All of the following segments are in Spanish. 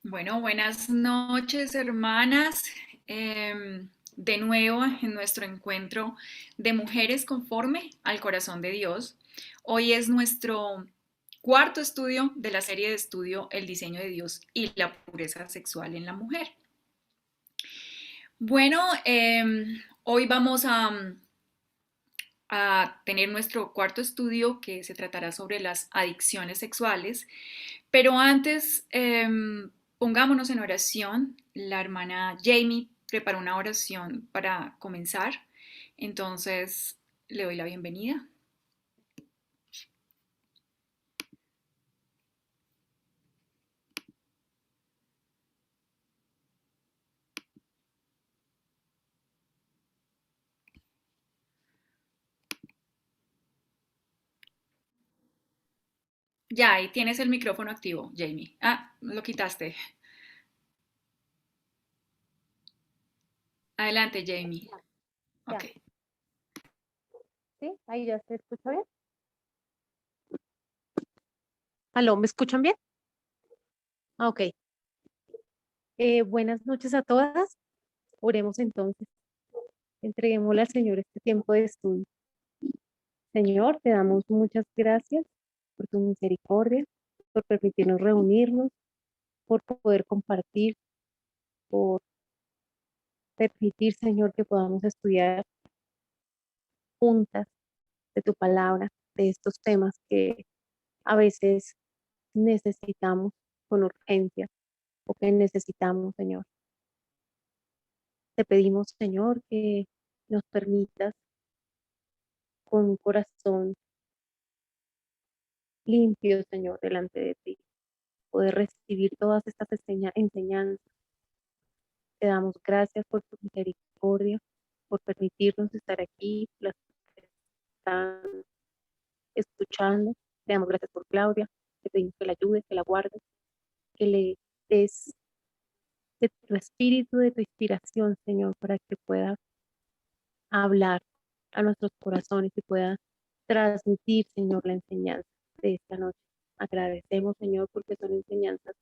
Bueno, buenas noches, hermanas. De nuevo en nuestro encuentro de mujeres conforme al corazón de Dios. Hoy es nuestro cuarto estudio de la serie de estudio El diseño de Dios y la pureza sexual en la mujer. Bueno, hoy vamos a tener nuestro cuarto estudio que se tratará sobre las adicciones sexuales. Pero antes, pongámonos en oración. La hermana Jamie preparó una oración para comenzar. Entonces, le doy la bienvenida. Ya, ahí tienes el micrófono activo, Jamie. Ah, lo quitaste. Adelante, Jamie. Ya, Ok. ya, ¿sí? Ahí ya se escucha bien. ¿Aló, me escuchan bien? Ok. Buenas noches a todas. Oremos entonces. Entreguémosle al Señor este tiempo de estudio. Señor, te damos muchas gracias por tu misericordia, por permitirnos reunirnos, por poder compartir, por permitir, Señor, que podamos estudiar juntas de tu palabra, de estos temas que a veces necesitamos con urgencia o que necesitamos, Señor. Te pedimos, Señor, que nos permitas con un corazón limpio, Señor, delante de ti, poder recibir todas estas enseñanzas. Te damos gracias por tu misericordia, por permitirnos estar aquí, las que están escuchando. Te damos gracias por Claudia. Te pedimos que la ayudes, que la guardes, que le des de tu espíritu, de tu inspiración, Señor, para que pueda hablar a nuestros corazones y pueda transmitir, Señor, la enseñanza de esta noche. Agradecemos, Señor, porque son enseñanzas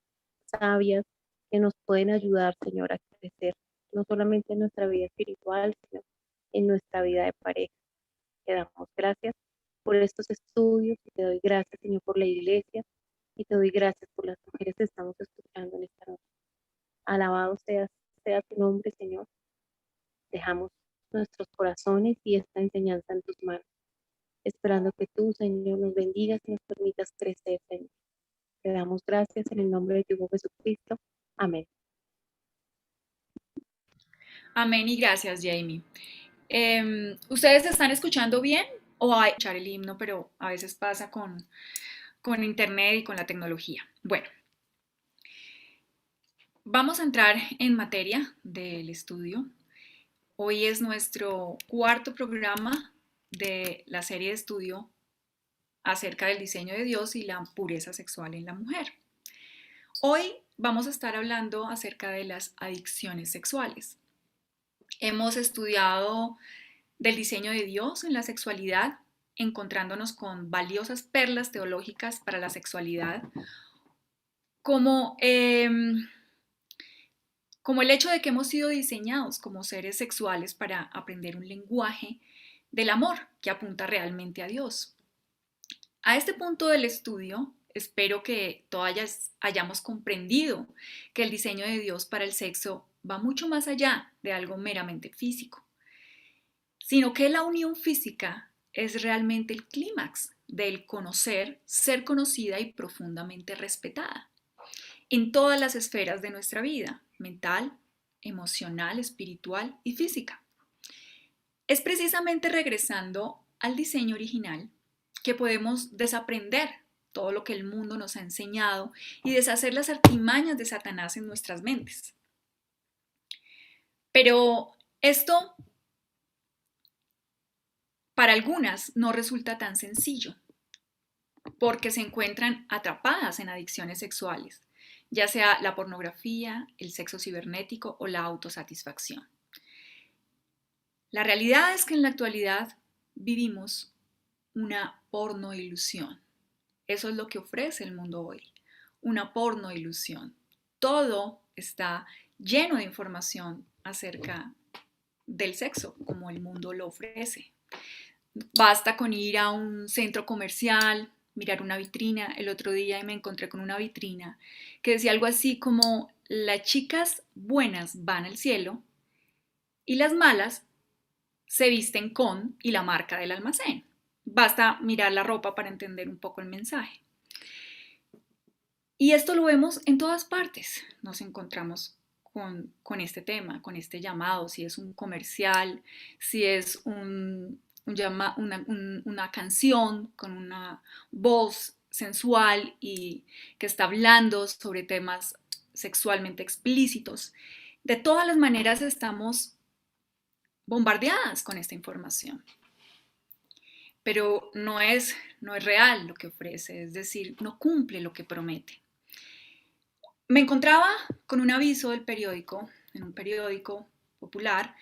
sabias que nos pueden ayudar, Señor, a crecer, no solamente en nuestra vida espiritual, sino en nuestra vida de pareja. Te damos gracias por estos estudios y te doy gracias, Señor, por la iglesia y te doy gracias por las mujeres que estamos escuchando en esta noche. Alabado sea tu nombre, Señor. Dejamos nuestros corazones y esta enseñanza en tus manos, esperando que tú, Señor, nos bendigas y nos permitas crecer, Señor. Te damos gracias en el nombre de tu Hijo Jesucristo. Amén. Amén y gracias, Jamie. ¿Ustedes están escuchando bien? O hay que escuchar el himno, pero a veces pasa con internet y con la tecnología. Bueno, vamos a entrar en materia del estudio. Hoy es nuestro cuarto programa de la serie de estudio acerca del diseño de Dios y la pureza sexual en la mujer. Hoy vamos a estar hablando acerca de las adicciones sexuales. Hemos estudiado del diseño de Dios en la sexualidad, encontrándonos con valiosas perlas teológicas para la sexualidad, como como el hecho de que hemos sido diseñados como seres sexuales para aprender un lenguaje del amor que apunta realmente a Dios. A este punto del estudio, espero que todas hayamos comprendido que el diseño de Dios para el sexo va mucho más allá de algo meramente físico, sino que la unión física es realmente el clímax del conocer, ser conocida y profundamente respetada en todas las esferas de nuestra vida, mental, emocional, espiritual y física. Es precisamente regresando al diseño original que podemos desaprender todo lo que el mundo nos ha enseñado y deshacer las artimañas de Satanás en nuestras mentes. Pero esto para algunas no resulta tan sencillo porque se encuentran atrapadas en adicciones sexuales, ya sea la pornografía, el sexo cibernético o la autosatisfacción. La realidad es que en la actualidad vivimos una porno ilusión. Eso es lo que ofrece el mundo hoy, una porno ilusión. todo está lleno de información acerca del sexo, como el mundo lo ofrece. Basta con ir a un centro comercial, mirar una vitrina. El otro día me encontré con una vitrina que decía algo así como: las chicas buenas van al cielo y las malas se visten con y la marca del almacén. Basta mirar la ropa para entender un poco el mensaje. Y esto lo vemos en todas partes. Nos encontramos con este tema, con este llamado, si es un comercial, si es una canción con una voz sensual y que está hablando sobre temas sexualmente explícitos. De todas las maneras estamos bombardeadas con esta información, pero no es real lo que ofrece, es decir, no cumple lo que promete. Me encontraba con un aviso del periódico, en un periódico popular,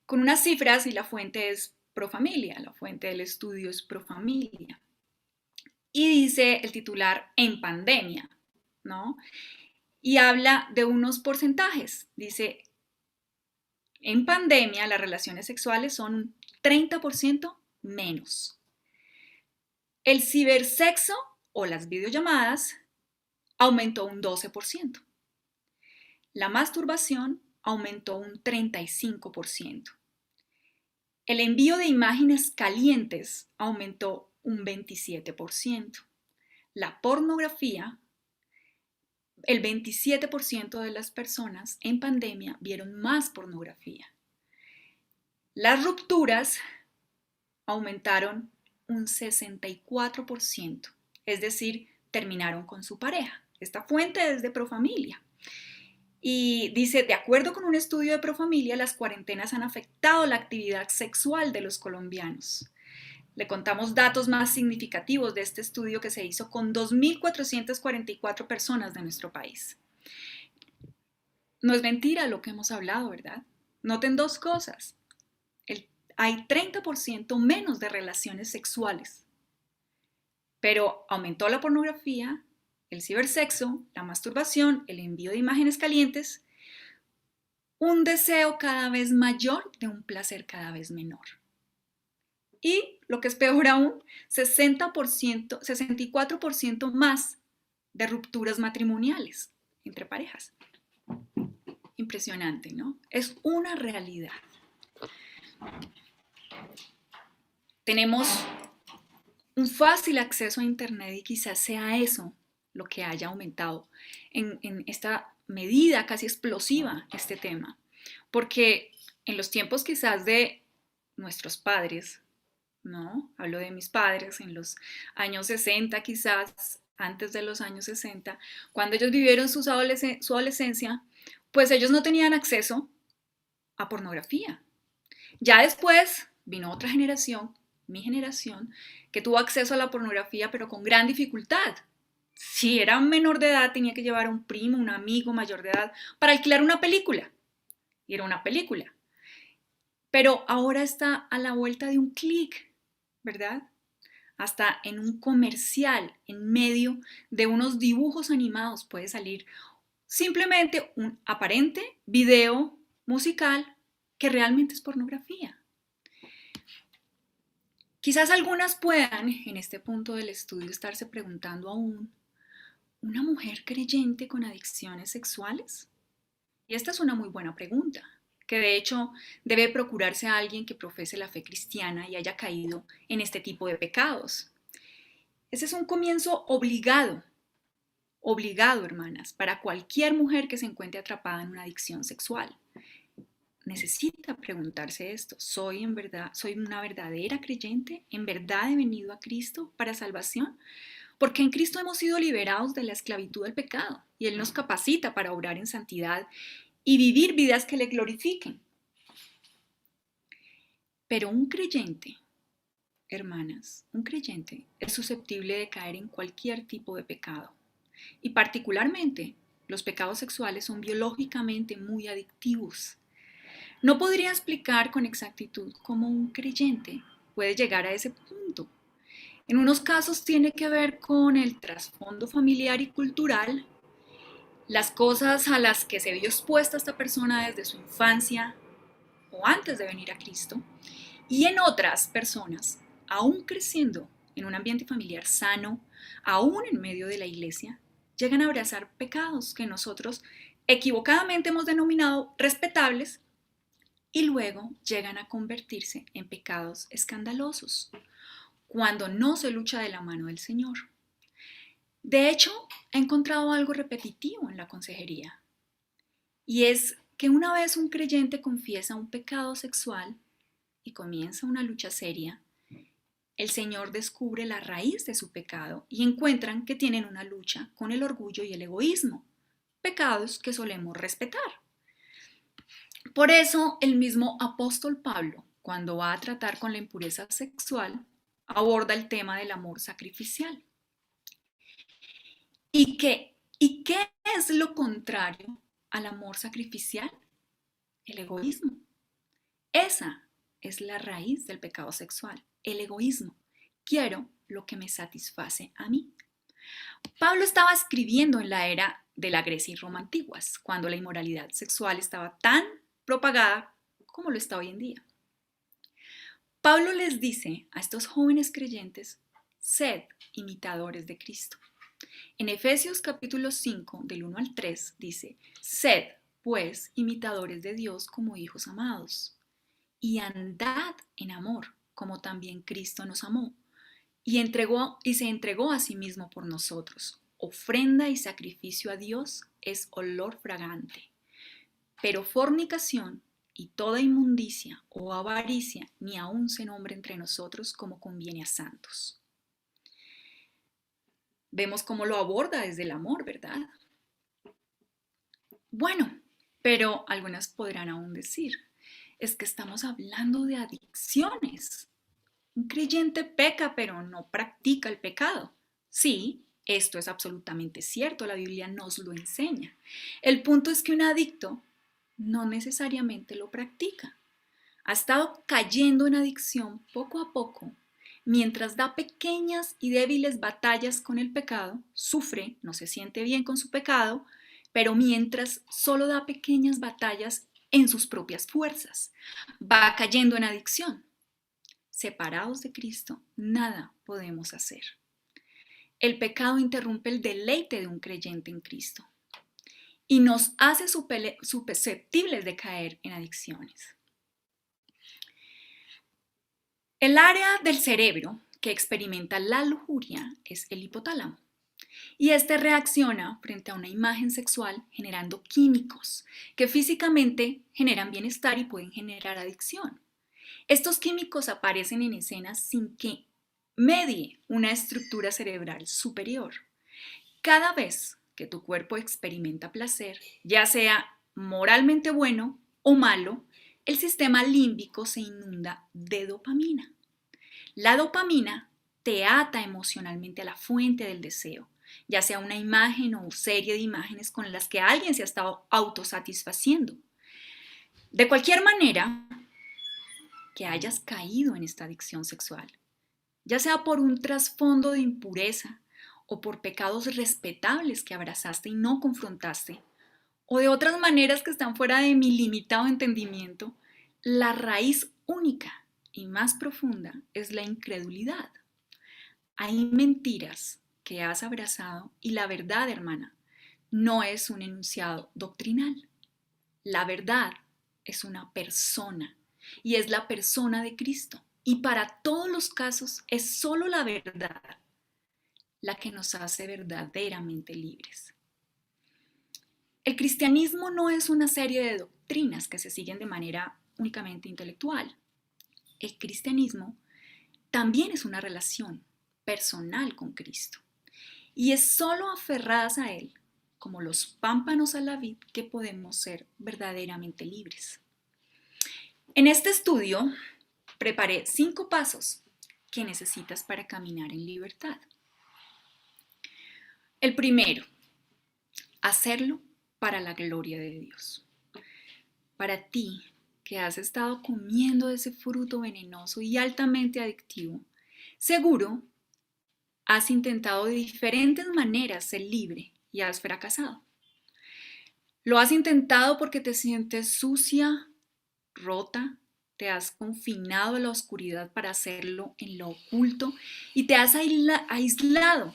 con unas cifras y la fuente es Profamilia, la fuente del estudio es Profamilia. Y dice el titular: en pandemia, ¿no? Y habla de unos porcentajes. Dice: en pandemia las relaciones sexuales son un 30% menos. El cibersexo o las videollamadas aumentó un 12%. La masturbación aumentó un 35%. El envío de imágenes calientes aumentó un 27%. La pornografía, el 27% de las personas en pandemia vieron más pornografía. Las rupturas aumentaron un 64%, es decir, terminaron con su pareja. Esta fuente es de Profamilia. Y dice: de acuerdo con un estudio de Profamilia, las cuarentenas han afectado la actividad sexual de los colombianos. Le contamos datos más significativos de este estudio que se hizo con 2.444 personas de nuestro país. No es mentira lo que hemos hablado, ¿verdad? Noten dos cosas. Hay 30% menos de relaciones sexuales, pero aumentó la pornografía, el cibersexo, la masturbación, el envío de imágenes calientes, un deseo cada vez mayor de un placer cada vez menor. Y lo que es peor aún, 64% más de rupturas matrimoniales entre parejas. Impresionante, ¿no? Es una realidad. Tenemos un fácil acceso a Internet y quizás sea eso lo que haya aumentado en esta medida casi explosiva este tema. Porque en los tiempos quizás de nuestros padres, ¿no? Hablo de mis padres en los años 60, quizás antes de los años 60, cuando ellos vivieron su adolescencia, pues ellos no tenían acceso a pornografía. Ya después vino otra generación, mi generación, que tuvo acceso a la pornografía, pero con gran dificultad. Si era un menor de edad, tenía que llevar a un primo, un amigo mayor de edad para alquilar una película. Y era una película. Pero ahora está a la vuelta de un clic, ¿verdad? Hasta en un comercial, en medio de unos dibujos animados, puede salir simplemente un aparente video musical que realmente es pornografía. Quizás algunas puedan, en este punto del estudio, estarse preguntando aún: ¿una mujer creyente con adicciones sexuales? Y esta es una muy buena pregunta, que de hecho debe procurarse a alguien que profese la fe cristiana y haya caído en este tipo de pecados. Ese es un comienzo obligado, hermanas, para cualquier mujer que se encuentre atrapada en una adicción sexual. Necesita preguntarse esto: ¿soy una verdadera creyente? ¿En verdad he venido a Cristo para salvación? Porque en Cristo hemos sido liberados de la esclavitud del pecado y Él nos capacita para obrar en santidad y vivir vidas que le glorifiquen. Pero un creyente, hermanas, un creyente es susceptible de caer en cualquier tipo de pecado. Y particularmente, los pecados sexuales son biológicamente muy adictivos. No podría explicar con exactitud cómo un creyente puede llegar a ese punto. En unos casos tiene que ver con el trasfondo familiar y cultural, las cosas a las que se vio expuesta esta persona desde su infancia o antes de venir a Cristo, y en otras personas, aún creciendo en un ambiente familiar sano, aún en medio de la iglesia, llegan a abrazar pecados que nosotros equivocadamente hemos denominado respetables y luego llegan a convertirse en pecados escandalosos, cuando no se lucha de la mano del Señor. De hecho, he encontrado algo repetitivo en la consejería, y es que una vez un creyente confiesa un pecado sexual y comienza una lucha seria, el Señor descubre la raíz de su pecado y encuentran que tienen una lucha con el orgullo y el egoísmo, pecados que solemos respetar. Por eso el mismo apóstol Pablo, cuando va a tratar con la impureza sexual, aborda el tema del amor sacrificial. ¿Y qué es lo contrario al amor sacrificial? El egoísmo. Esa es la raíz del pecado sexual, el egoísmo. Quiero lo que me satisface a mí. Pablo estaba escribiendo en la era de la Grecia y Roma antiguas, cuando la inmoralidad sexual estaba tan propagada como lo está hoy en día. Pablo les dice a estos jóvenes creyentes, sed imitadores de Cristo. En Efesios capítulo 5, del 1 al 3, dice, sed, pues, imitadores de Dios como hijos amados, y andad en amor, como también Cristo nos amó, y se entregó a sí mismo por nosotros. Ofrenda y sacrificio a Dios es olor fragante. Pero fornicación y toda inmundicia o avaricia ni aun se nombre entre nosotros como conviene a santos. Vemos cómo lo aborda desde el amor, ¿verdad? Bueno, pero algunas podrán aún decir, es que estamos hablando de adicciones. Un creyente peca, pero no practica el pecado. Sí, esto es absolutamente cierto, la Biblia nos lo enseña. El punto es que un adicto no necesariamente lo practica. Ha estado cayendo en adicción poco a poco. Mientras da pequeñas y débiles batallas con el pecado, sufre, no se siente bien con su pecado, pero mientras solo da pequeñas batallas en sus propias fuerzas, va cayendo en adicción. Separados de Cristo, nada podemos hacer. El pecado interrumpe el deleite de un creyente en Cristo y nos hace susceptibles de caer en adicciones. El área del cerebro que experimenta la lujuria es el hipotálamo, y este reacciona frente a una imagen sexual generando químicos que físicamente generan bienestar y pueden generar adicción. Estos químicos aparecen en escena sin que medie una estructura cerebral superior. Cada vez que tu cuerpo experimenta placer, ya sea moralmente bueno o malo, el sistema límbico se inunda de dopamina. La dopamina te ata emocionalmente a la fuente del deseo, ya sea una imagen o serie de imágenes con las que alguien se ha estado autosatisfaciendo. De cualquier manera que hayas caído en esta adicción sexual, ya sea por un trasfondo de impureza o por pecados respetables que abrazaste y no confrontaste, o de otras maneras que están fuera de mi limitado entendimiento, la raíz única y más profunda es la incredulidad. Hay mentiras que has abrazado y la verdad, hermana, no es un enunciado doctrinal. La verdad es una persona y es la persona de Cristo. Y para todos los casos es solo la verdad la que nos hace verdaderamente libres. El cristianismo no es una serie de doctrinas que se siguen de manera únicamente intelectual. El cristianismo también es una relación personal con Cristo. Y es solo aferradas a Él, como los pámpanos a la vid, que podemos ser verdaderamente libres. En este estudio preparé 5 pasos que necesitas para caminar en libertad. El primero, hacerlo para la gloria de Dios. Para ti, que has estado comiendo ese fruto venenoso y altamente adictivo, seguro has intentado de diferentes maneras ser libre y has fracasado. Lo has intentado porque te sientes sucia, rota, te has confinado a la oscuridad para hacerlo en lo oculto y te has aislado.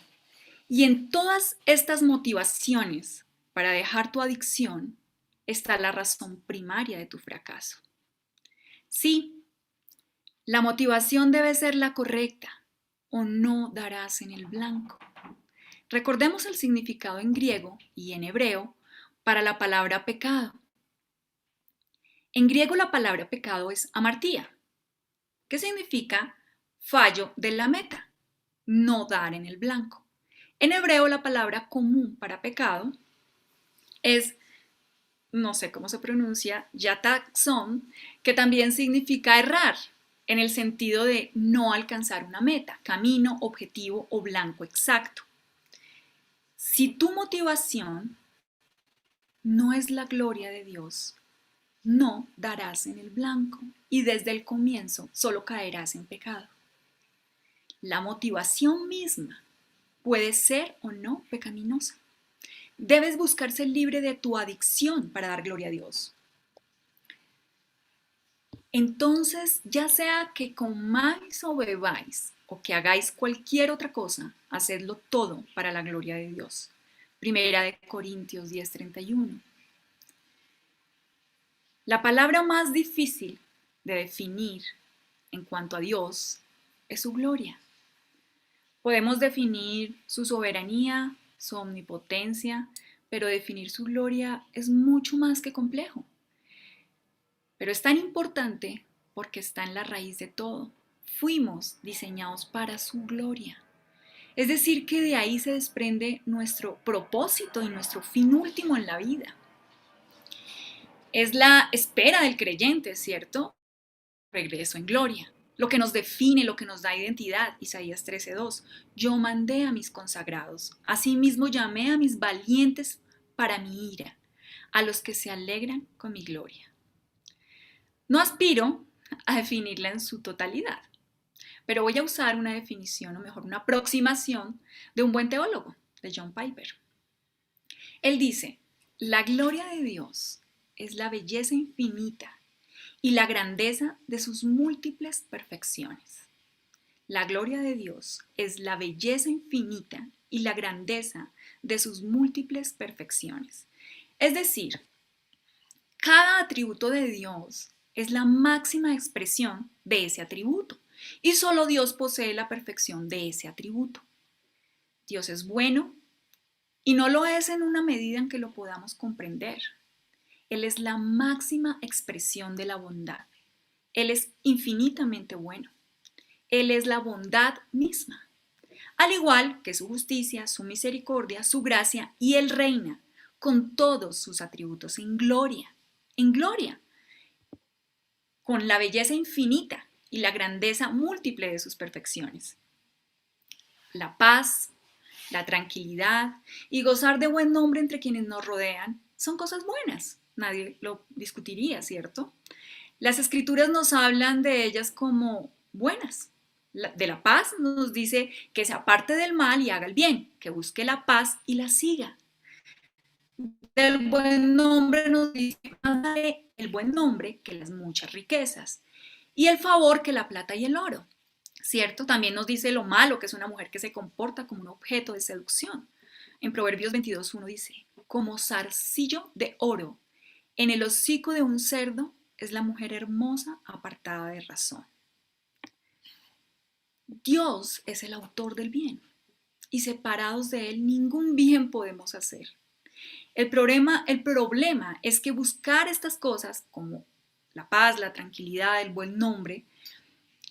Y en todas estas motivaciones para dejar tu adicción está la razón primaria de tu fracaso. Sí, la motivación debe ser la correcta o no darás en el blanco. Recordemos el significado en griego y en hebreo para la palabra pecado. En griego la palabra pecado es amartía, que significa fallo de la meta, no dar en el blanco. En hebreo la palabra común para pecado es, no sé cómo se pronuncia, yataxon, que también significa errar, en el sentido de no alcanzar una meta, camino, objetivo o blanco exacto. Si tu motivación no es la gloria de Dios, no darás en el blanco y desde el comienzo solo caerás en pecado. La motivación misma puede ser o no pecaminosa. Debes buscar ser libre de tu adicción para dar gloria a Dios. Entonces, ya sea que comáis o bebáis o que hagáis cualquier otra cosa, hacedlo todo para la gloria de Dios. Primera de Corintios 10:31. La palabra más difícil de definir en cuanto a Dios es su gloria. Podemos definir su soberanía, su omnipotencia, pero definir su gloria es mucho más que complejo. Pero es tan importante porque está en la raíz de todo. Fuimos diseñados para su gloria. Es decir, que de ahí se desprende nuestro propósito y nuestro fin último en la vida. Es la espera del creyente, ¿cierto? Regreso en gloria. Lo que nos define, lo que nos da identidad. Isaías 13:2. Yo mandé a mis consagrados. Asimismo llamé a mis valientes para mi ira, a los que se alegran con mi gloria. No aspiro a definirla en su totalidad, pero voy a usar una definición, o mejor, una aproximación de un buen teólogo, de John Piper. Él dice, la gloria de Dios es la belleza infinita y la grandeza de sus múltiples perfecciones. La gloria de Dios es la belleza infinita y la grandeza de sus múltiples perfecciones. Es decir, cada atributo de Dios es la máxima expresión de ese atributo y solo Dios posee la perfección de ese atributo. Dios es bueno y no lo es en una medida en que lo podamos comprender. Él es la máxima expresión de la bondad. Él es infinitamente bueno. Él es la bondad misma. Al igual que su justicia, su misericordia, su gracia, y Él reina con todos sus atributos en gloria, con la belleza infinita y la grandeza múltiple de sus perfecciones. La paz, la tranquilidad y gozar de buen nombre entre quienes nos rodean son cosas buenas. Nadie lo discutiría, ¿cierto? Las escrituras nos hablan de ellas como buenas. De la paz nos dice que se aparte del mal y haga el bien, que busque la paz y la siga. Del buen nombre nos dice más vale el buen nombre que las muchas riquezas y el favor que la plata y el oro, ¿cierto? También nos dice lo malo que es una mujer que se comporta como un objeto de seducción. En Proverbios 22:1 dice, como zarcillo de oro en el hocico de un cerdo es la mujer hermosa apartada de razón. Dios es el autor del bien y separados de Él ningún bien podemos hacer. El problema es que buscar estas cosas como la paz, la tranquilidad, el buen nombre,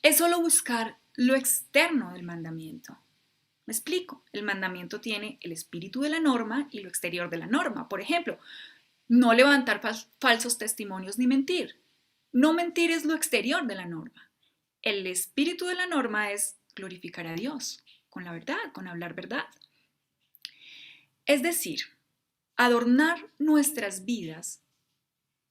es solo buscar lo externo del mandamiento. Me explico, el mandamiento tiene el espíritu de la norma y lo exterior de la norma. Por ejemplo, no levantar falsos testimonios ni mentir. No mentir es lo exterior de la norma. El espíritu de la norma es glorificar a Dios con la verdad, con hablar verdad. Es decir, adornar nuestras vidas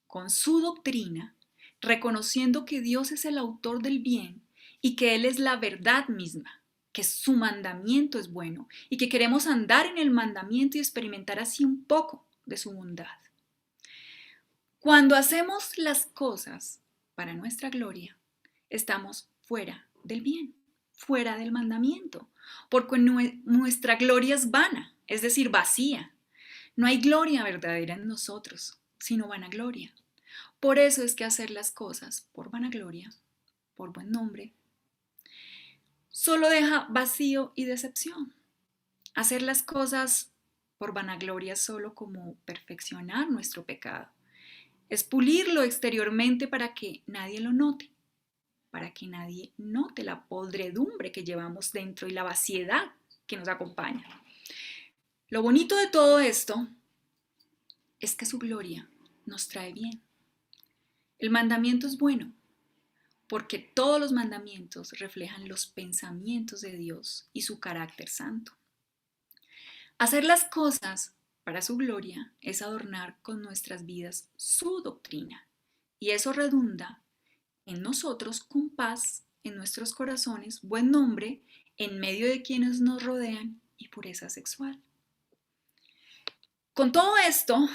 con su doctrina, reconociendo que Dios es el autor del bien y que Él es la verdad misma, que su mandamiento es bueno y que queremos andar en el mandamiento y experimentar así un poco de su bondad. Cuando hacemos las cosas para nuestra gloria, estamos fuera del bien, fuera del mandamiento, porque nuestra gloria es vana, es decir, vacía. No hay gloria verdadera en nosotros, sino vanagloria. Por eso es que hacer las cosas por vanagloria, por buen nombre, solo deja vacío y decepción. Hacer las cosas por vanagloria solo como perfeccionar nuestro pecado. Es pulirlo exteriormente para que nadie lo note, para que nadie note la podredumbre que llevamos dentro y la vaciedad que nos acompaña. Lo bonito de todo esto es que su gloria nos trae bien. El mandamiento es bueno, porque todos los mandamientos reflejan los pensamientos de Dios y su carácter santo. Hacer las cosas para su gloria es adornar con nuestras vidas su doctrina, y eso redunda en nosotros con paz, en nuestros corazones, buen nombre, en medio de quienes nos rodean y pureza sexual. Con todo esto,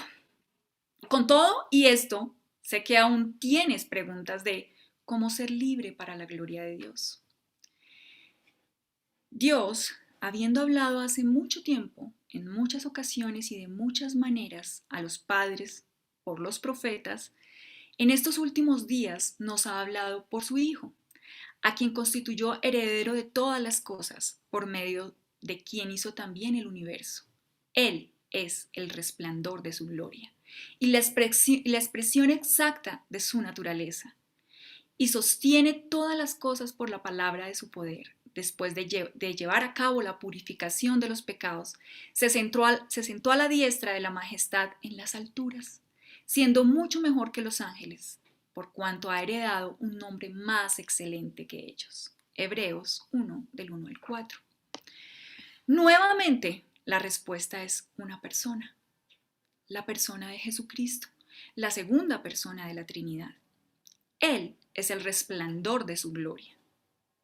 con todo y esto, sé que aún tienes preguntas de cómo ser libre para la gloria de Dios. Dios, habiendo hablado hace mucho tiempo, en muchas ocasiones y de muchas maneras a los padres por los profetas, en estos últimos días nos ha hablado por su Hijo, a quien constituyó heredero de todas las cosas, por medio de quien hizo también el universo. Él es el resplandor de su gloria y la expresión exacta de su naturaleza, y sostiene todas las cosas por la palabra de su poder. Después de llevar a cabo la purificación de los pecados, se sentó a la diestra de la majestad en las alturas, siendo mucho mejor que los ángeles, por cuanto ha heredado un nombre más excelente que ellos. Hebreos 1, del 1 al 4. Nuevamente, la respuesta es una persona, la persona de Jesucristo, la segunda persona de la Trinidad. Él es el resplandor de su gloria.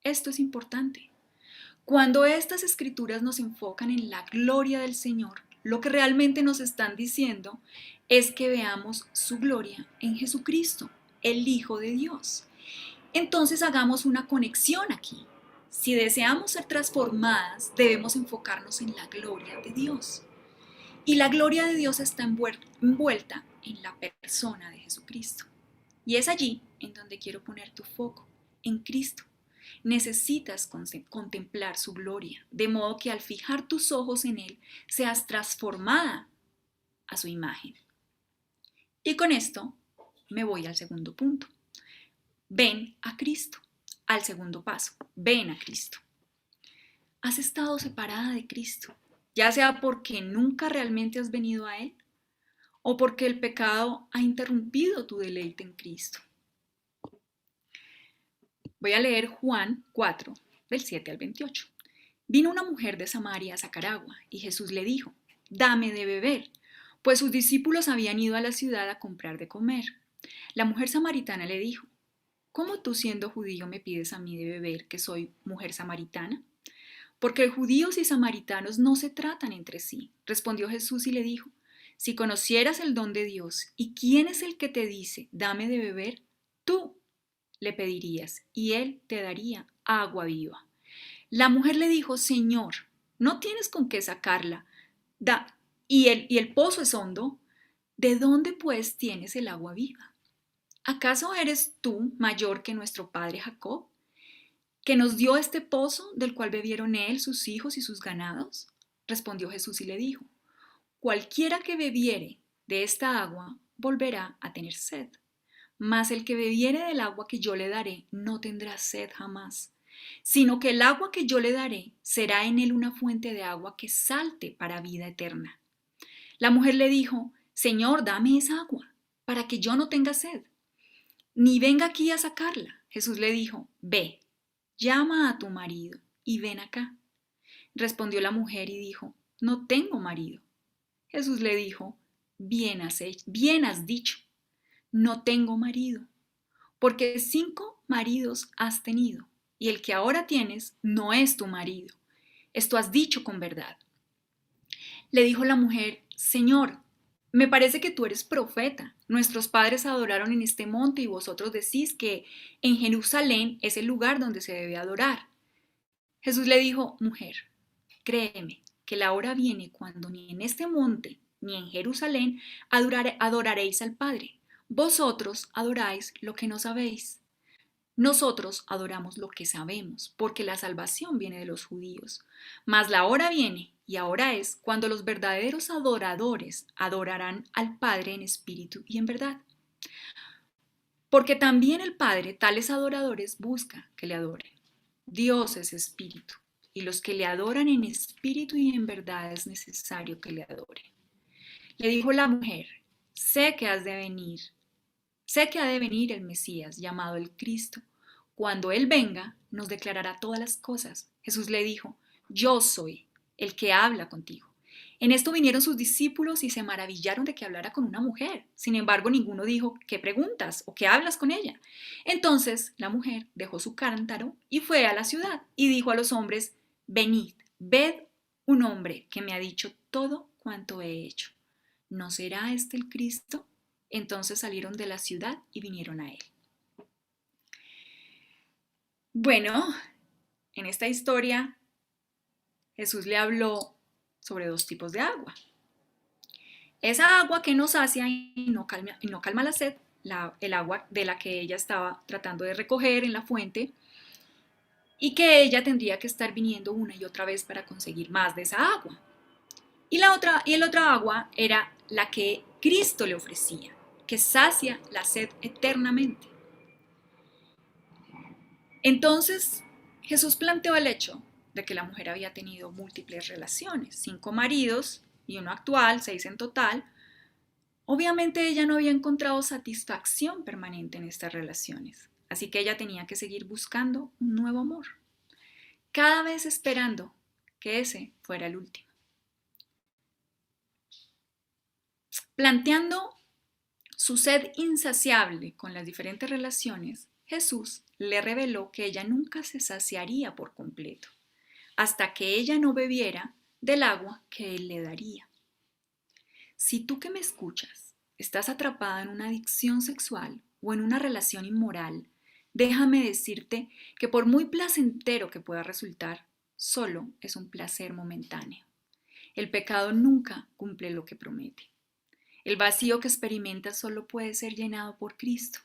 Esto es importante. Cuando estas escrituras nos enfocan en la gloria del Señor, lo que realmente nos están diciendo es que veamos su gloria en Jesucristo, el Hijo de Dios. Entonces hagamos una conexión aquí. Si deseamos ser transformadas, debemos enfocarnos en la gloria de Dios. Y la gloria de Dios está envuelta en la persona de Jesucristo. Y es allí en donde quiero poner tu foco, en Cristo. Necesitas contemplar su gloria, de modo que al fijar tus ojos en Él, seas transformada a su imagen. Y con esto me voy al segundo punto. Ven a Cristo. Al segundo paso, ven a Cristo. ¿Has estado separada de Cristo? Ya sea porque nunca realmente has venido a Él o porque el pecado ha interrumpido tu deleite en Cristo. Voy a leer Juan 4, del 7 al 28. Vino una mujer de Samaria a sacar agua, y Jesús le dijo, dame de beber, pues sus discípulos habían ido a la ciudad a comprar de comer. La mujer samaritana le dijo, ¿cómo tú siendo judío me pides a mí de beber, que soy mujer samaritana? Porque judíos y samaritanos no se tratan entre sí. Respondió Jesús y le dijo, si conocieras el don de Dios y quién es el que te dice, dame de beber, tú le pedirías y él te daría agua viva. La mujer le dijo, Señor, no tienes con qué sacarla, y el pozo es hondo, ¿de dónde pues tienes el agua viva? ¿Acaso eres tú mayor que nuestro padre Jacob, que nos dio este pozo del cual bebieron él, sus hijos y sus ganados? Respondió Jesús y le dijo, cualquiera que bebiere de esta agua volverá a tener sed. Mas el que bebiere del agua que yo le daré no tendrá sed jamás, sino que el agua que yo le daré será en él una fuente de agua que salte para vida eterna. La mujer le dijo, Señor, dame esa agua, para que yo no tenga sed, ni venga aquí a sacarla. Jesús le dijo, ve, llama a tu marido y ven acá. Respondió la mujer y dijo, no tengo marido. Jesús le dijo, bien has dicho, no tengo marido, porque 5 maridos has tenido, y el que ahora tienes no es tu marido. Esto has dicho con verdad. Le dijo la mujer, Señor, me parece que tú eres profeta. Nuestros padres adoraron en este monte y vosotros decís que en Jerusalén es el lugar donde se debe adorar. Jesús le dijo, mujer, créeme que la hora viene cuando ni en este monte ni en Jerusalén adoraréis al Padre. Vosotros adoráis lo que no sabéis. Nosotros adoramos lo que sabemos, porque la salvación viene de los judíos. Mas la hora viene, y ahora es, cuando los verdaderos adoradores adorarán al Padre en espíritu y en verdad. Porque también el Padre tales adoradores busca que le adoren. Dios es espíritu, y los que le adoran en espíritu y en verdad es necesario que le adoren. Le dijo la mujer, sé que ha de venir el Mesías, llamado el Cristo. Cuando Él venga, nos declarará todas las cosas. Jesús le dijo, yo soy el que habla contigo. En esto vinieron sus discípulos y se maravillaron de que hablara con una mujer. Sin embargo, ninguno dijo, ¿qué preguntas o qué hablas con ella? Entonces la mujer dejó su cántaro y fue a la ciudad y dijo a los hombres, venid, ved un hombre que me ha dicho todo cuanto he hecho. ¿No será este el Cristo? Entonces salieron de la ciudad y vinieron a él. Bueno, en esta historia Jesús le habló sobre dos tipos de agua. Esa agua que nos sacia y no calma la sed, el agua de la que ella estaba tratando de recoger en la fuente y que ella tendría que estar viniendo una y otra vez para conseguir más de esa agua. Y el otra agua era la que Cristo le ofrecía, que sacia la sed eternamente. Entonces, Jesús planteó el hecho de que la mujer había tenido múltiples relaciones, 5 maridos y uno actual, 6 en total. Obviamente ella no había encontrado satisfacción permanente en estas relaciones, así que ella tenía que seguir buscando un nuevo amor, cada vez esperando que ese fuera el último. Planteando su sed insaciable con las diferentes relaciones, Jesús le reveló que ella nunca se saciaría por completo, hasta que ella no bebiera del agua que Él le daría. Si tú que me escuchas estás atrapada en una adicción sexual o en una relación inmoral, déjame decirte que por muy placentero que pueda resultar, solo es un placer momentáneo. El pecado nunca cumple lo que promete. El vacío que experimentas solo puede ser llenado por Cristo.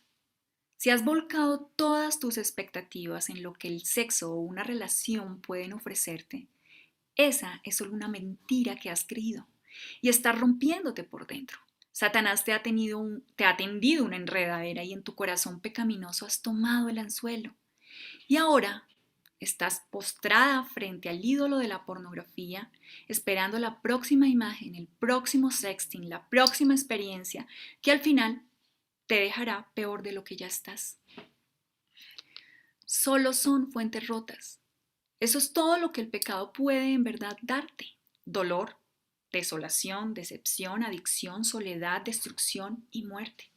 Si has volcado todas tus expectativas en lo que el sexo o una relación pueden ofrecerte, esa es solo una mentira que has creído y estás rompiéndote por dentro. Satanás te ha tendido una enredadera y en tu corazón pecaminoso has tomado el anzuelo. Y ahora estás postrada frente al ídolo de la pornografía, esperando la próxima imagen, el próximo sexting, la próxima experiencia, que al final te dejará peor de lo que ya estás. Solo son fuentes rotas. Eso es todo lo que el pecado puede en verdad darte. Dolor, desolación, decepción, adicción, soledad, destrucción y muerte.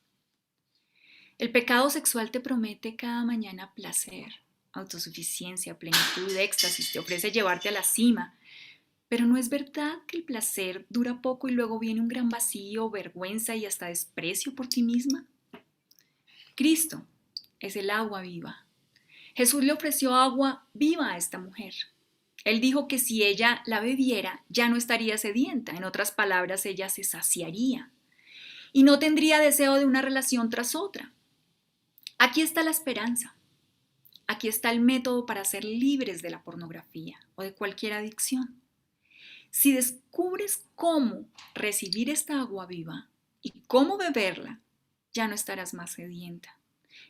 El pecado sexual te promete cada mañana placer, autosuficiencia, plenitud, éxtasis, te ofrece llevarte a la cima. Pero ¿no es verdad que el placer dura poco y luego viene un gran vacío, vergüenza y hasta desprecio por ti misma? Cristo es el agua viva. Jesús le ofreció agua viva a esta mujer. Él dijo que si ella la bebiera, ya no estaría sedienta. En otras palabras, ella se saciaría y no tendría deseo de una relación tras otra. Aquí está la esperanza. Aquí está el método para ser libres de la pornografía o de cualquier adicción. Si descubres cómo recibir esta agua viva y cómo beberla, ya no estarás más sedienta.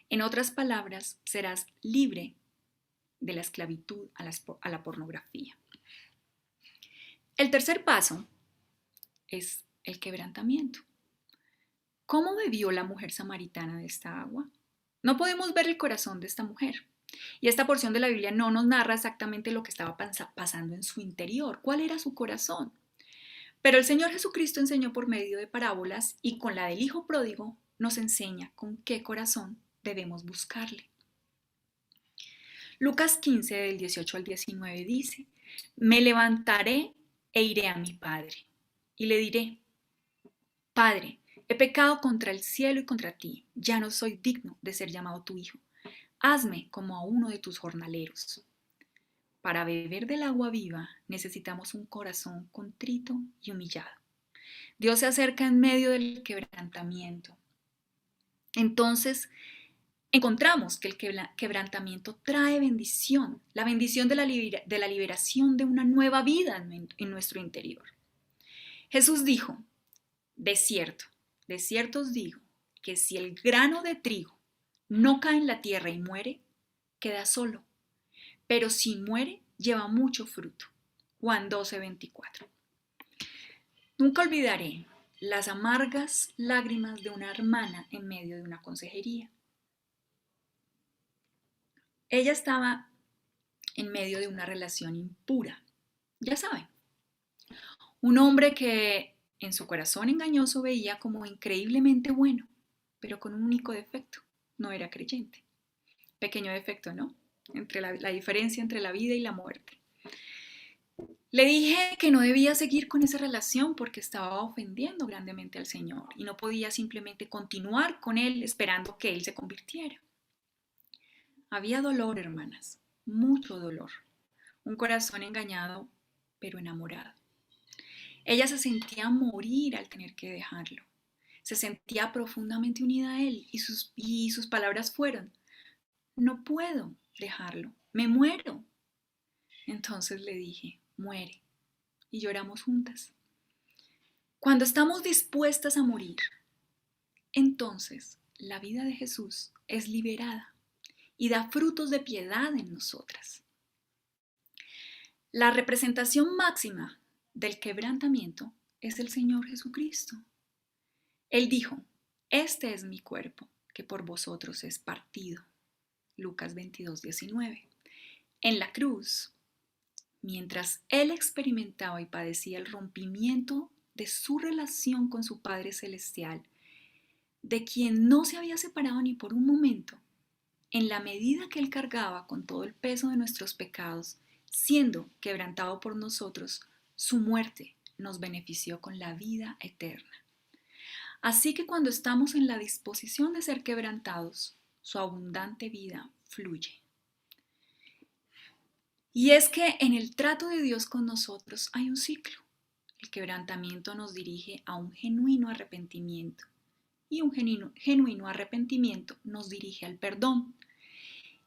En otras palabras, serás libre de la esclavitud a la pornografía. El tercer paso es el quebrantamiento. ¿Cómo bebió la mujer samaritana de esta agua? No podemos ver el corazón de esta mujer. Y esta porción de la Biblia no nos narra exactamente lo que estaba pasando en su interior, cuál era su corazón. Pero el Señor Jesucristo enseñó por medio de parábolas y con la del Hijo Pródigo nos enseña con qué corazón debemos buscarle. Lucas 15, del 18 al 19 dice, me levantaré e iré a mi Padre y le diré, Padre, he pecado contra el cielo y contra ti, ya no soy digno de ser llamado tu hijo. Hazme como a uno de tus jornaleros. Para beber del agua viva necesitamos un corazón contrito y humillado. Dios se acerca en medio del quebrantamiento. Entonces, encontramos que el quebrantamiento trae bendición, la bendición de la liberación de una nueva vida en nuestro interior. Jesús dijo, de cierto os digo, que si el grano de trigo no cae en la tierra y muere, queda solo, pero si muere, lleva mucho fruto. Juan 12:24. Nunca olvidaré las amargas lágrimas de una hermana en medio de una consejería. Ella estaba en medio de una relación impura. Ya saben, un hombre que en su corazón engañoso veía como increíblemente bueno, pero con un único defecto, no era creyente. Pequeño defecto, ¿no? Entre la diferencia entre la vida y la muerte. Le dije que no debía seguir con esa relación porque estaba ofendiendo grandemente al Señor y no podía simplemente continuar con él esperando que él se convirtiera. Había dolor, hermanas, mucho dolor. Un corazón engañado, pero enamorado. Ella se sentía morir al tener que dejarlo. Se sentía profundamente unida a él y sus palabras fueron, no puedo dejarlo, me muero. Entonces le dije, muere. Y lloramos juntas. Cuando estamos dispuestas a morir, entonces la vida de Jesús es liberada y da frutos de piedad en nosotras. La representación máxima del quebrantamiento es el Señor Jesucristo. Él dijo, este es mi cuerpo, que por vosotros es partido. Lucas 22:19. En la cruz, mientras él experimentaba y padecía el rompimiento de su relación con su Padre Celestial, de quien no se había separado ni por un momento, en la medida que él cargaba con todo el peso de nuestros pecados, siendo quebrantado por nosotros, su muerte nos benefició con la vida eterna. Así que cuando estamos en la disposición de ser quebrantados, su abundante vida fluye. Y es que en el trato de Dios con nosotros hay un ciclo. El quebrantamiento nos dirige a un genuino arrepentimiento y un genuino arrepentimiento nos dirige al perdón.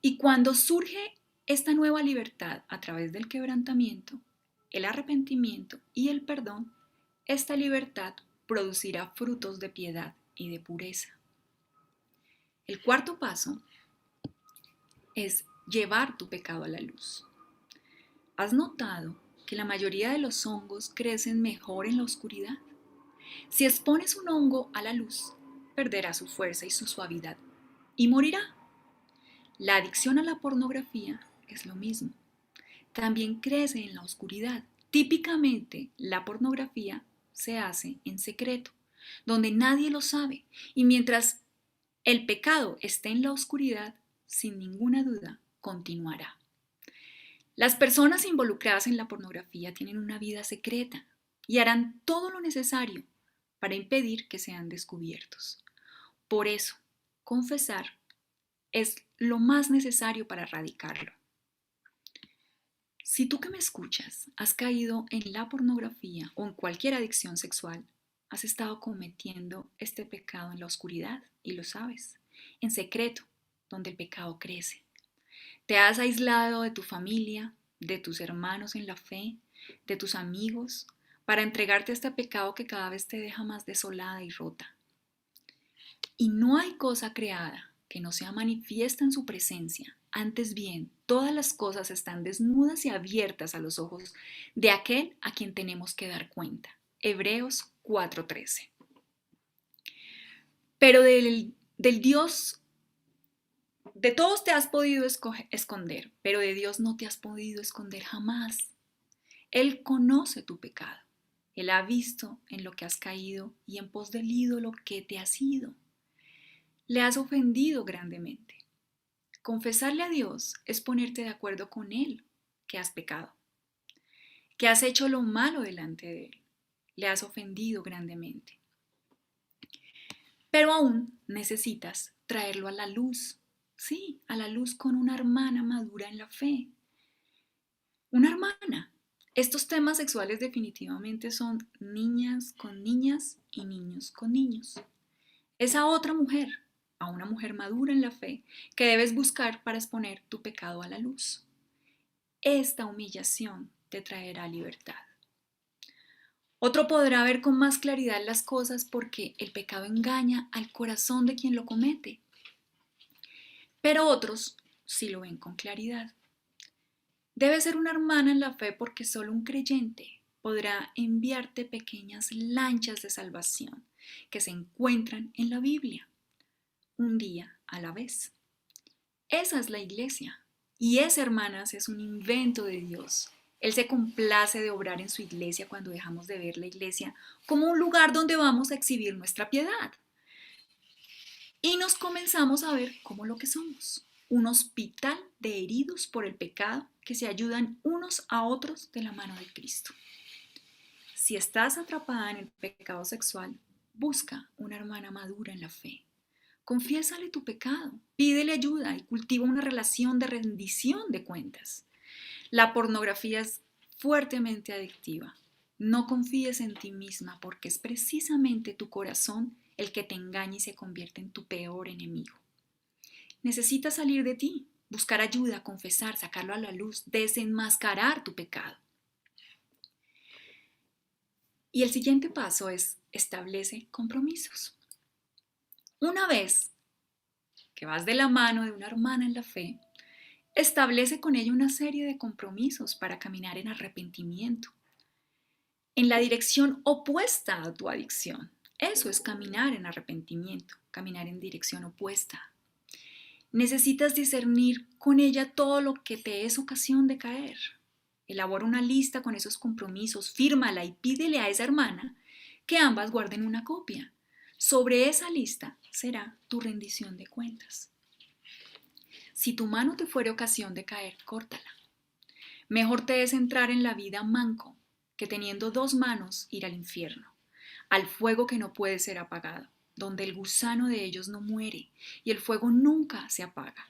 Y cuando surge esta nueva libertad a través del quebrantamiento, el arrepentimiento y el perdón, esta libertad producirá frutos de piedad y de pureza. El cuarto paso es llevar tu pecado a la luz. ¿Has notado que la mayoría de los hongos crecen mejor en la oscuridad? Si expones un hongo a la luz, perderá su fuerza y su suavidad y morirá. La adicción a la pornografía es lo mismo. También crece en la oscuridad. Típicamente, la pornografía se hace en secreto, donde nadie lo sabe, y mientras el pecado esté en la oscuridad, sin ninguna duda, continuará. Las personas involucradas en la pornografía tienen una vida secreta y harán todo lo necesario para impedir que sean descubiertos. Por eso, confesar es lo más necesario para erradicarlo. Si tú que me escuchas has caído en la pornografía o en cualquier adicción sexual, has estado cometiendo este pecado en la oscuridad y lo sabes, en secreto, donde el pecado crece. Te has aislado de tu familia, de tus hermanos en la fe, de tus amigos, para entregarte a este pecado que cada vez te deja más desolada y rota. Y no hay cosa creada que no sea manifiesta en su presencia. Antes bien, todas las cosas están desnudas y abiertas a los ojos de aquel a quien tenemos que dar cuenta. Hebreos 4:13. Pero del Dios, de todos te has podido esconder, pero de Dios no te has podido esconder jamás. Él conoce tu pecado. Él ha visto en lo que has caído y en pos del ídolo que te has ido. Le has ofendido grandemente. Confesarle a Dios es ponerte de acuerdo con Él que has pecado, que has hecho lo malo delante de Él. Le has ofendido grandemente. pero aún necesitas traerlo a la luz. Sí, a la luz con una hermana madura en la fe. Una hermana. Estos temas sexuales definitivamente son niñas con niñas y niños con niños. Esa otra mujer, a una mujer madura en la fe, que debes buscar para exponer tu pecado a la luz. Esta humillación te traerá libertad. Otro podrá ver con más claridad las cosas porque el pecado engaña al corazón de quien lo comete. Pero otros sí lo ven con claridad. Debe ser una hermana en la fe porque solo un creyente podrá enviarte pequeñas lanchas de salvación que se encuentran en la Biblia, un día a la vez. Esa es la iglesia. Y esa, hermanas, es un invento de Dios. Él se complace de obrar en su iglesia cuando dejamos de ver la iglesia como un lugar donde vamos a exhibir nuestra piedad. Y nos comenzamos a ver como lo que somos, un hospital de heridos por el pecado que se ayudan unos a otros de la mano de Cristo. Si estás atrapada en el pecado sexual, busca una hermana madura en la fe. Confiésale tu pecado, pídele ayuda y cultiva una relación de rendición de cuentas. La pornografía es fuertemente adictiva. No confíes en ti misma porque es precisamente tu corazón el que te engaña y se convierte en tu peor enemigo. Necesitas salir de ti, buscar ayuda, confesar, sacarlo a la luz, desenmascarar tu pecado. Y el siguiente paso es establece compromisos. Una vez que vas de la mano de una hermana en la fe, establece con ella una serie de compromisos para caminar en arrepentimiento, en la dirección opuesta a tu adicción. Eso es caminar en arrepentimiento, caminar en dirección opuesta. Necesitas discernir con ella todo lo que te es ocasión de caer. Elabora una lista con esos compromisos, fírmala y pídele a esa hermana que ambas guarden una copia. Sobre esa lista será tu rendición de cuentas. Si tu mano te fuere ocasión de caer, córtala. Mejor te es entrar en la vida manco que teniendo dos manos ir al infierno, al fuego que no puede ser apagado, donde el gusano de ellos no muere y el fuego nunca se apaga.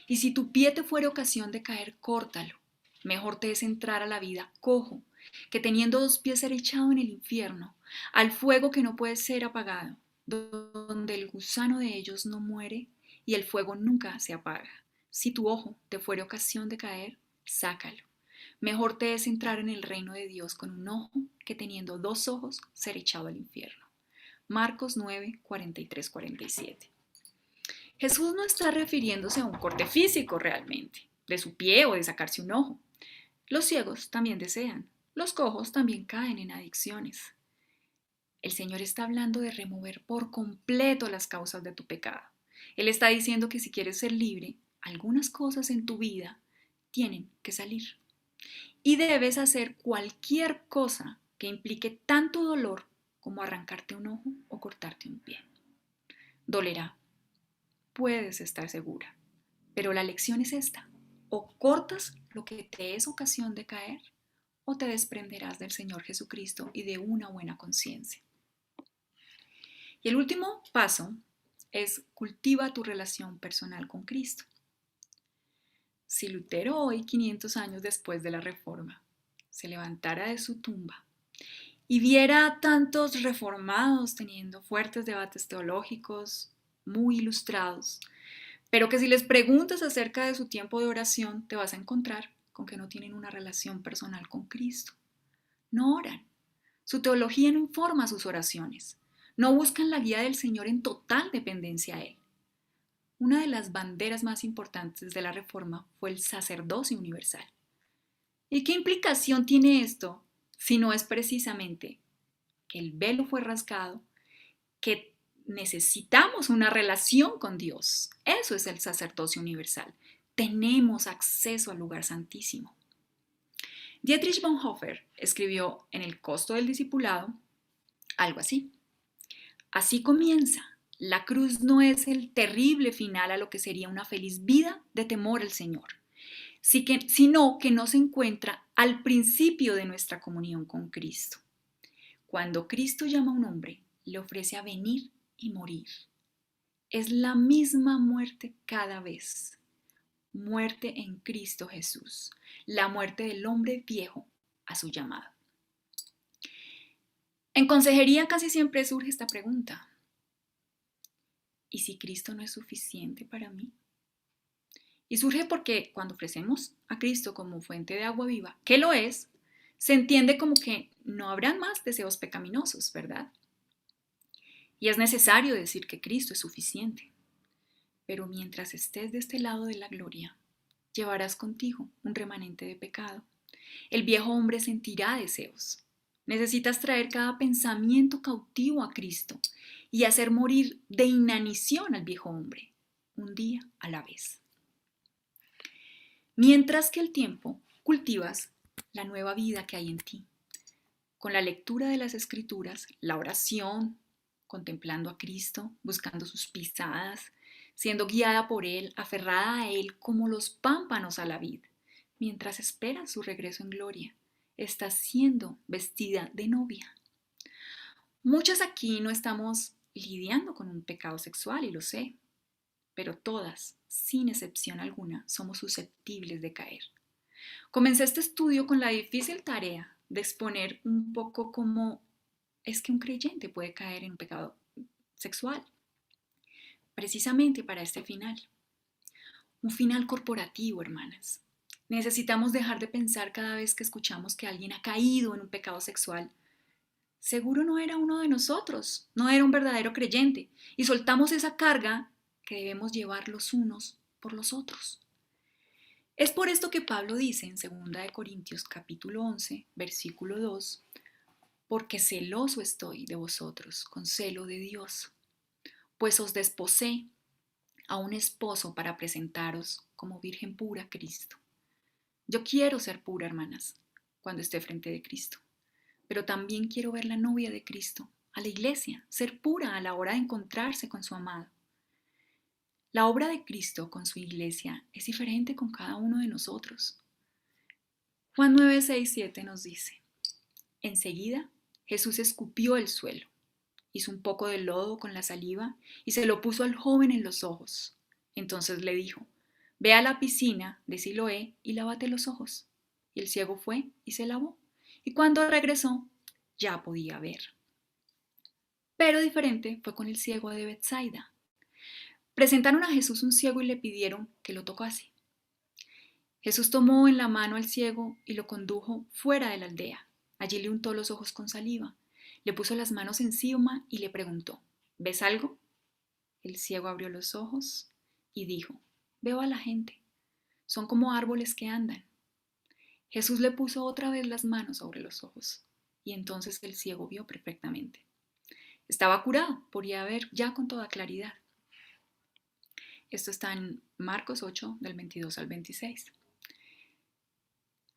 Y si tu pie te fuere ocasión de caer, córtalo. Mejor te es entrar a la vida cojo que teniendo dos pies ser echado en el infierno, al fuego que no puede ser apagado, donde el gusano de ellos no muere y el fuego nunca se apaga. Si tu ojo te fuere ocasión de caer, sácalo. Mejor te es entrar en el reino de Dios con un ojo que teniendo dos ojos ser echado al infierno. Marcos 9, 43, 47. Jesús no está refiriéndose a un corte físico realmente, de su pie o de sacarse un ojo. Los ciegos también desean, los cojos también caen en adicciones. El Señor está hablando de remover por completo las causas de tu pecado. Él está diciendo que si quieres ser libre, algunas cosas en tu vida tienen que salir. Y debes hacer cualquier cosa que implique tanto dolor como arrancarte un ojo o cortarte un pie. Dolerá, puedes estar segura, pero la lección es esta: o cortas lo que te es ocasión de caer, o te desprenderás del Señor Jesucristo y de una buena conciencia. Y el último paso es cultiva tu relación personal con Cristo. Si Lutero hoy, 500 años después de la Reforma, se levantara de su tumba y viera a tantos reformados teniendo fuertes debates teológicos, muy ilustrados, pero que si les preguntas acerca de su tiempo de oración, te vas a encontrar con que no tienen una relación personal con Cristo. No oran. Su teología no informa sus oraciones. No buscan la guía del Señor en total dependencia a Él. Una de las banderas más importantes de la Reforma fue el sacerdocio universal. ¿Y qué implicación tiene esto si no es precisamente que el velo fue rasgado, que necesitamos una relación con Dios? Eso es el sacerdocio universal. Tenemos acceso al lugar santísimo. Dietrich Bonhoeffer escribió en El costo del discipulado algo así. Así comienza. La cruz no es el terrible final a lo que sería una feliz vida de temor al Señor, sino que no se encuentra al principio de nuestra comunión con Cristo. Cuando Cristo llama a un hombre, le ofrece a venir y morir. Es la misma muerte cada vez. Muerte en Cristo Jesús, la muerte del hombre viejo a su llamado. En consejería casi siempre surge esta pregunta: ¿y si Cristo no es suficiente para mí? Y surge porque cuando ofrecemos a Cristo como fuente de agua viva, que lo es, se entiende como que no habrán más deseos pecaminosos, ¿verdad? Y es necesario decir que Cristo es suficiente. Pero mientras estés de este lado de la gloria, llevarás contigo un remanente de pecado. El viejo hombre sentirá deseos. Necesitas traer cada pensamiento cautivo a Cristo y hacer morir de inanición al viejo hombre, un día a la vez. Mientras que el tiempo cultivas la nueva vida que hay en ti, con la lectura de las Escrituras, la oración, contemplando a Cristo, buscando sus pisadas, siendo guiada por Él, aferrada a Él como los pámpanos a la vid, mientras esperas su regreso en gloria, estás siendo vestida de novia. Muchas aquí no estamos lidiando con un pecado sexual, y lo sé, pero todas, sin excepción alguna, somos susceptibles de caer. Comencé este estudio con la difícil tarea de exponer un poco cómo es que un creyente puede caer en un pecado sexual, precisamente para este final. Un final corporativo, hermanas. Necesitamos dejar de pensar cada vez que escuchamos que alguien ha caído en un pecado sexual: seguro no era uno de nosotros, no era un verdadero creyente, y soltamos esa carga que debemos llevar los unos por los otros. Es por esto que Pablo dice en 2 Corintios capítulo 11, versículo 2, porque celoso estoy de vosotros con celo de Dios, pues os desposé a un esposo para presentaros como virgen pura a Cristo. Yo quiero ser pura, hermanas, cuando esté frente de Cristo, pero también quiero ver la novia de Cristo, a la iglesia, ser pura a la hora de encontrarse con su amado. La obra de Cristo con su iglesia es diferente con cada uno de nosotros. Juan 9, 6, 7 nos dice: enseguida Jesús escupió el suelo, hizo un poco de lodo con la saliva y se lo puso al joven en los ojos. Entonces le dijo: ve a la piscina de Siloé y lávate los ojos. Y el ciego fue y se lavó, y cuando regresó ya podía ver. Pero diferente fue con el ciego de Betsaida. Presentaron a Jesús un ciego y le pidieron que lo tocase. Jesús tomó en la mano al ciego y lo condujo fuera de la aldea. Allí le untó los ojos con saliva, le puso las manos encima y le preguntó: ¿ves algo? El ciego abrió los ojos y dijo: veo a la gente, son como árboles que andan. Jesús le puso otra vez las manos sobre los ojos y entonces el ciego vio perfectamente. Estaba curado, podía ver ya con toda claridad. Esto está en Marcos 8, del 22 al 26.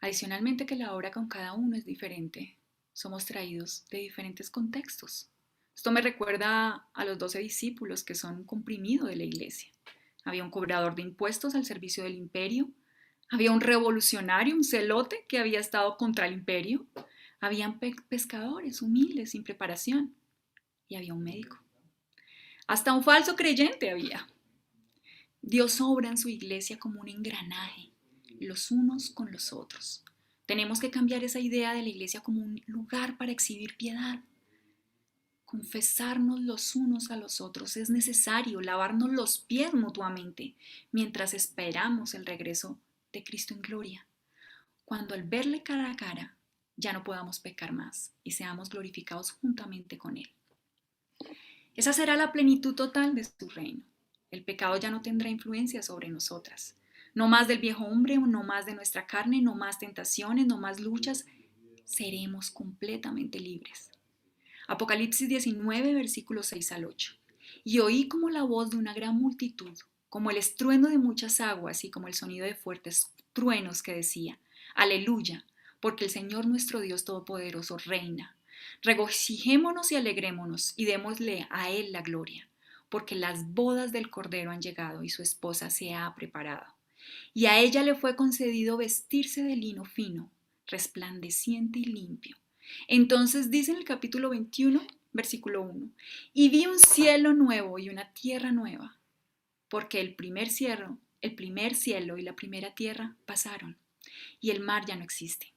Adicionalmente que la obra con cada uno es diferente, somos traídos de diferentes contextos. Esto me recuerda a los 12 discípulos que son un comprimido de la iglesia. Había un cobrador de impuestos al servicio del imperio, había un revolucionario, un celote que había estado contra el imperio, habían pescadores humildes sin preparación y había un médico. Hasta un falso creyente había. Dios obra en su iglesia como un engranaje, los unos con los otros. Tenemos que cambiar esa idea de la iglesia como un lugar para exhibir piedad. Confesarnos los unos a los otros es necesario, lavarnos los pies mutuamente mientras esperamos el regreso de Cristo en gloria, cuando al verle cara a cara ya no podamos pecar más y seamos glorificados juntamente con Él. Esa será la plenitud total de su reino. El pecado ya no tendrá influencia sobre nosotras. No más del viejo hombre, no más de nuestra carne, no más tentaciones, no más luchas. Seremos completamente libres. Apocalipsis 19, versículos 6 al 8. Y oí como la voz de una gran multitud, como el estruendo de muchas aguas y como el sonido de fuertes truenos que decía: Aleluya, porque el Señor nuestro Dios Todopoderoso reina. Regocijémonos y alegrémonos y démosle a Él la gloria, porque las bodas del Cordero han llegado y su esposa se ha preparado. Y a ella le fue concedido vestirse de lino fino, resplandeciente y limpio. Entonces dice en el capítulo 21, Versículo 1. Y vi un cielo nuevo y una tierra nueva, porque el primer cielo y la primera tierra pasaron, y el mar ya no existe.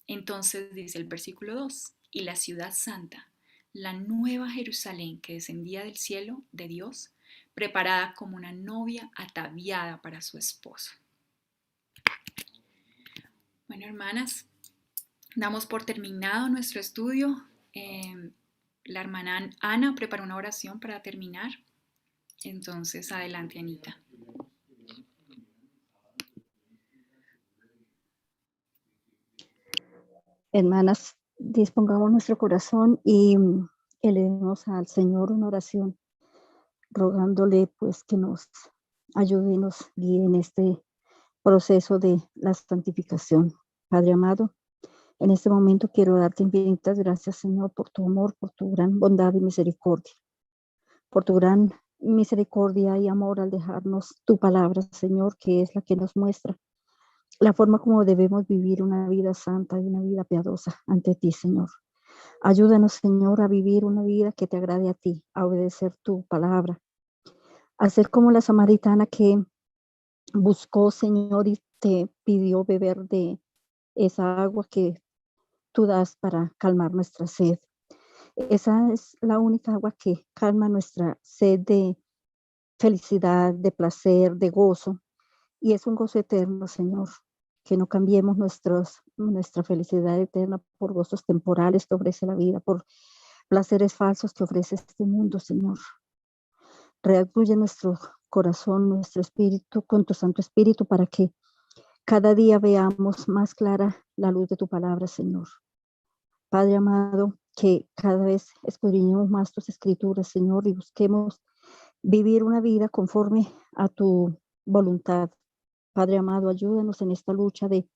Entonces dice el versículo 2, y la ciudad santa, la nueva Jerusalén que descendía del cielo de Dios, preparada como una novia ataviada para su esposo. Bueno, hermanas, damos por terminado nuestro estudio. La hermana Ana preparó una oración para terminar. Entonces, adelante, Anita. Hermanas, dispongamos nuestro corazón y elevemos al Señor una oración, rogándole pues que nos ayude y nos guíe en este proceso de la santificación. Padre amado, en este momento quiero darte infinitas gracias, Señor, por tu amor, por tu gran bondad y misericordia, por tu gran misericordia y amor al dejarnos tu palabra, Señor, que es la que nos muestra la forma como debemos vivir una vida santa y una vida piadosa ante ti, Señor. Ayúdanos, Señor, a vivir una vida que te agrade a ti, a obedecer tu palabra, a ser como la samaritana que buscó, Señor, y te pidió beber de esa agua que tú das para calmar nuestra sed. Esa es la única agua que calma nuestra sed de felicidad, de placer, de gozo. Y es un gozo eterno, Señor, que no cambiemos nuestra felicidad eterna por gozos temporales que ofrece la vida, por placeres falsos que ofrece este mundo, Señor. Reacuye nuestro corazón, nuestro espíritu con tu Santo Espíritu para que cada día veamos más clara la luz de tu palabra, Señor. Padre amado, que cada vez escudriñemos más tus escrituras, Señor, y busquemos vivir una vida conforme a tu voluntad. Padre amado, ayúdanos en esta lucha de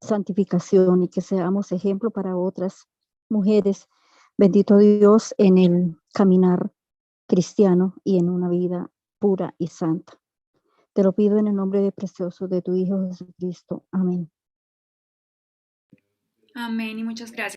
santificación y que seamos ejemplo para otras mujeres. Bendito Dios en el caminar cristiano y en una vida pura y santa. Te lo pido en el nombre precioso de tu Hijo Jesucristo. Amén. Amén y muchas gracias.